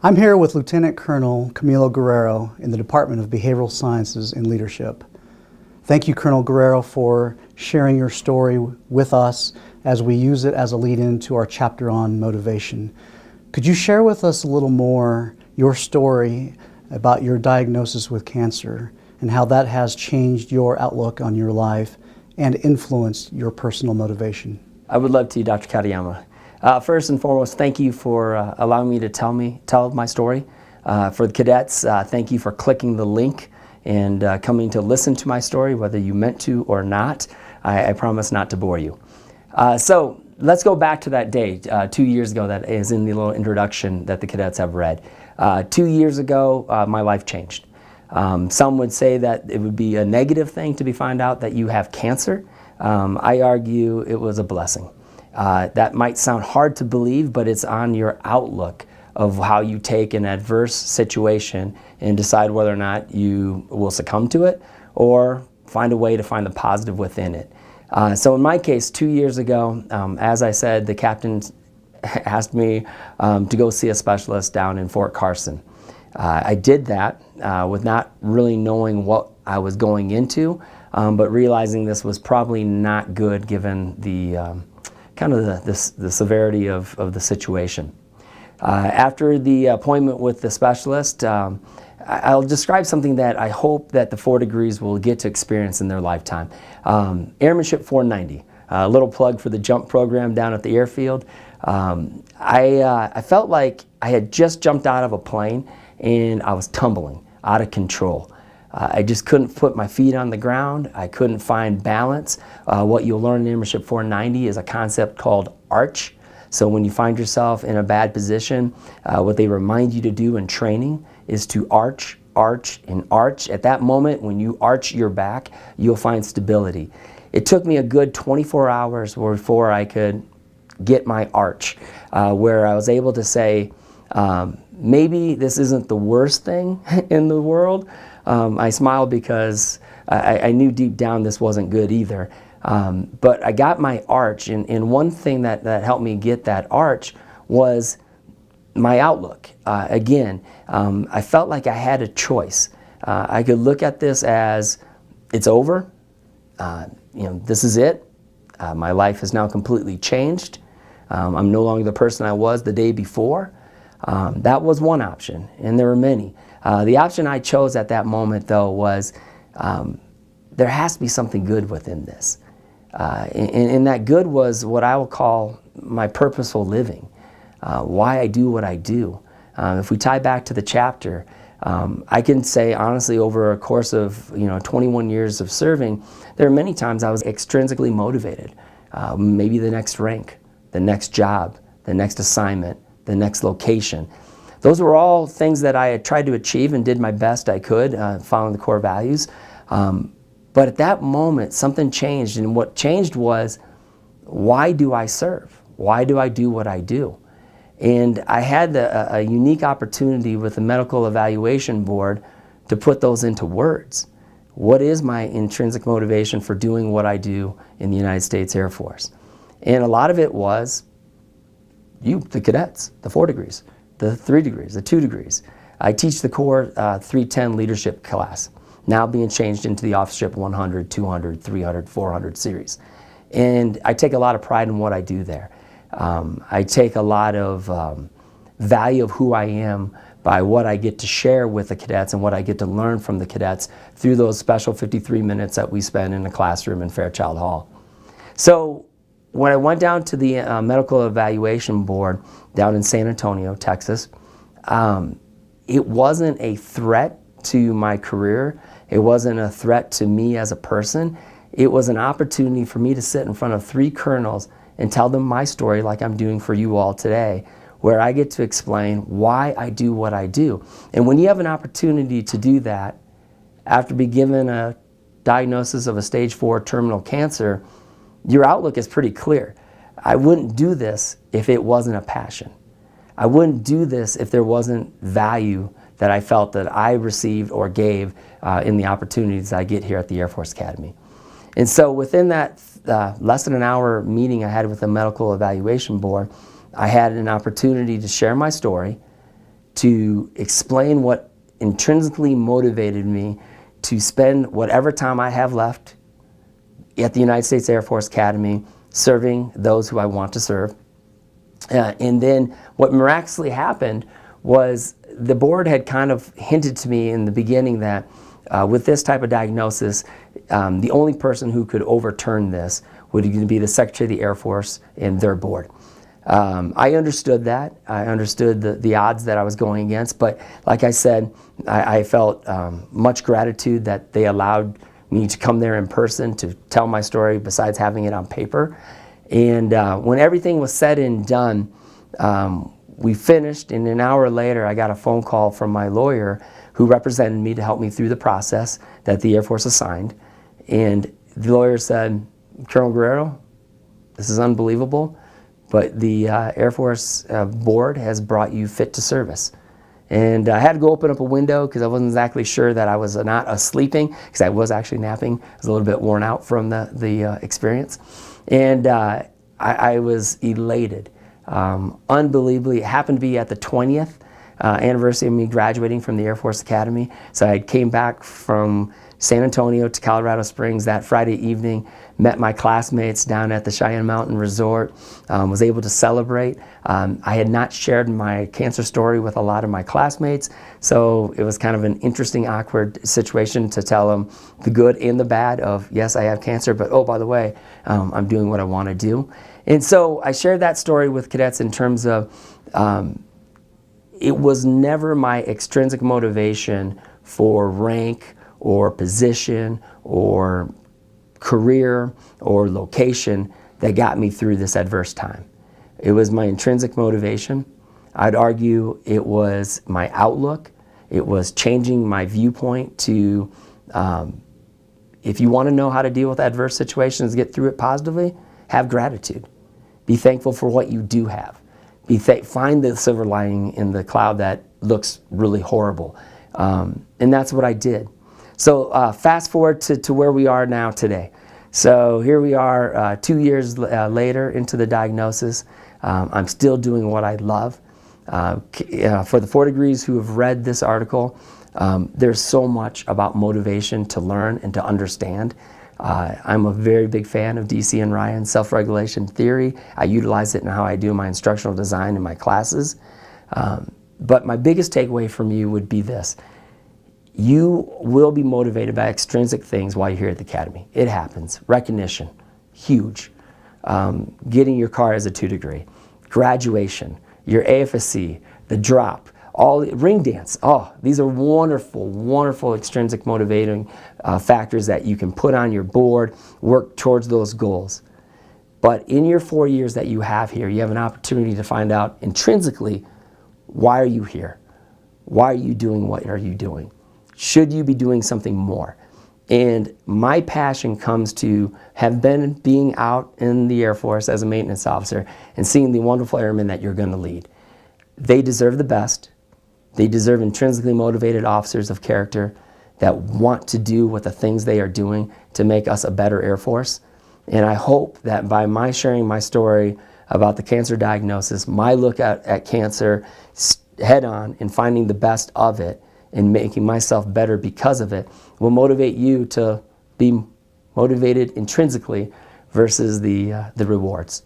I'm here with Lieutenant Colonel Camilo Guerrero in the Department of Behavioral Sciences and Leadership. Thank you, Colonel Guerrero, for sharing your story with us as we use it as a lead-in to our chapter on motivation. Could you share with us a little more your story about your diagnosis with cancer and how that has changed your outlook on your life and influenced your personal motivation? I would love to, Dr. Katayama. First and foremost, thank you for allowing me to tell my story. For the cadets, thank you for clicking the link and coming to listen to my story, whether you meant to or not. I promise not to bore you. So let's go back to that day 2 years ago that is in the little introduction that the cadets have read. 2 years ago, my life changed. Some would say that it would be a negative thing to be found out that you have cancer. I argue it was a blessing. That might sound hard to believe, but it's on your outlook of how you take an adverse situation and decide whether or not you will succumb to it or find a way to find the positive within it. So in my case, 2 years ago, as I said, the captain asked me to go see a specialist down in Fort Carson. I did that with not really knowing what I was going into, but realizing this was probably not good given the kind of the severity of the situation. After the appointment with the specialist, I'll describe something that I hope that the 4 degrees will get to experience in their lifetime. Airmanship 490, a little plug for the jump program down at the airfield. I felt like I had just jumped out of a plane and I was tumbling out of control. I just couldn't put my feet on the ground. I couldn't find balance. What you'll learn in Airmanship 490 is a concept called arch. So when you find yourself in a bad position, what they remind you to do in training is to arch, arch, and arch. At that moment, when you arch your back, you'll find stability. It took me a good 24 hours before I could get my arch, where I was able to say, maybe this isn't the worst thing in the world. I smiled because I knew deep down this wasn't good either. But I got my arch, and one thing that helped me get that arch was my outlook. Again, I felt like I had a choice. I could look at this as it's over. This is it. My life has now completely changed. I'm no longer the person I was the day before. That was one option, and there were many. The option I chose at that moment, though, was there has to be something good within this. And that good was what I will call my purposeful living, why I do what I do. If we tie back to the chapter, I can say honestly over a course of 21 years of serving, there are many times I was extrinsically motivated. Maybe the next rank, the next job, the next assignment, the next location. Those were all things that I had tried to achieve and did my best I could, following the core values. But at that moment, something changed, and what changed was, why do I serve? Why do I do what I do? And I had a unique opportunity with the Medical Evaluation Board to put those into words. What is my intrinsic motivation for doing what I do in the United States Air Force? And a lot of it was you, the cadets, the 4 degrees, the 3 degrees, the 2 degrees. I teach the Core 310 leadership class, now being changed into the Officership 100, 200, 300, 400 series. And I take a lot of pride in what I do there. I take a lot of value of who I am by what I get to share with the cadets and what I get to learn from the cadets through those special 53 minutes that we spend in the classroom in Fairchild Hall. So when I went down to the Medical Evaluation Board down in San Antonio, Texas, it wasn't a threat to my career. It wasn't a threat to me as a person. It was an opportunity for me to sit in front of 3 colonels and tell them my story like I'm doing for you all today, where I get to explain why I do what I do. And when you have an opportunity to do that, after being given a diagnosis of a stage 4 terminal cancer, your outlook is pretty clear. I wouldn't do this if it wasn't a passion. I wouldn't do this if there wasn't value that I felt that I received or gave in the opportunities I get here at the Air Force Academy. And so within that less than an hour meeting I had with the Medical Evaluation Board, I had an opportunity to share my story, to explain what intrinsically motivated me to spend whatever time I have left at the United States Air Force Academy serving those who I want to serve. And then what miraculously happened was the board had kind of hinted to me in the beginning that with this type of diagnosis, the only person who could overturn this would be the Secretary of the Air Force and their board. I understood that. I understood the odds that I was going against, but like I said, I felt much gratitude that they allowed me to come there in person to tell my story besides having it on paper. And when everything was said and done, we finished, and an hour later I got a phone call from my lawyer who represented me to help me through the process that the Air Force assigned. And the lawyer said, "Colonel Guerrero, this is unbelievable, but the Air Force board has brought you fit to service." And I had to go open up a window because I wasn't exactly sure that I was not sleeping, because I was actually napping. I was a little bit worn out from the experience. And I was elated, unbelievably. It happened to be at the 20th anniversary of me graduating from the Air Force Academy. So I came back from San Antonio to Colorado Springs that Friday evening, met my classmates down at the Cheyenne Mountain Resort, was able to celebrate. I had not shared my cancer story with a lot of my classmates, so it was kind of an interesting, awkward situation to tell them the good and the bad of, yes, I have cancer, but oh, by the way, I'm doing what I want to do. And so I shared that story with cadets in terms of it was never my extrinsic motivation for rank or position or career or location that got me through this adverse time. It was my intrinsic motivation. I'd argue it was my outlook. It was changing my viewpoint to, if you want to know how to deal with adverse situations, get through it positively, have gratitude. Be thankful for what you do have. Find the silver lining in the cloud that looks really horrible. And that's what I did. So fast forward to where we are now today. So here we are 2 years later into the diagnosis. I'm still doing what I love. For the 4 degrees who have read this article, there's so much about motivation to learn and to understand. I'm a very big fan of DC and Ryan's self-regulation theory. I utilize it in how I do my instructional design in my classes. But my biggest takeaway from you would be this. You will be motivated by extrinsic things while you're here at the Academy. It happens. Recognition, huge. Getting your car as a 2 degree. Graduation, your AFSC, the drop, all ring dance. Oh, these are wonderful, wonderful extrinsic motivating factors that you can put on your board, work towards those goals. But in your 4 years that you have here, you have an opportunity to find out intrinsically, why are you here? Why are you doing what are you doing? Should you be doing something more? And my passion comes to have been being out in the Air Force as a maintenance officer and seeing the wonderful airmen that you're going to lead. They deserve the best. They deserve intrinsically motivated officers of character that want to do what the things they are doing to make us a better Air Force. And I hope that by my sharing my story about the cancer diagnosis, my look at cancer head on and finding the best of it and making myself better because of it will motivate you to be motivated intrinsically versus the rewards.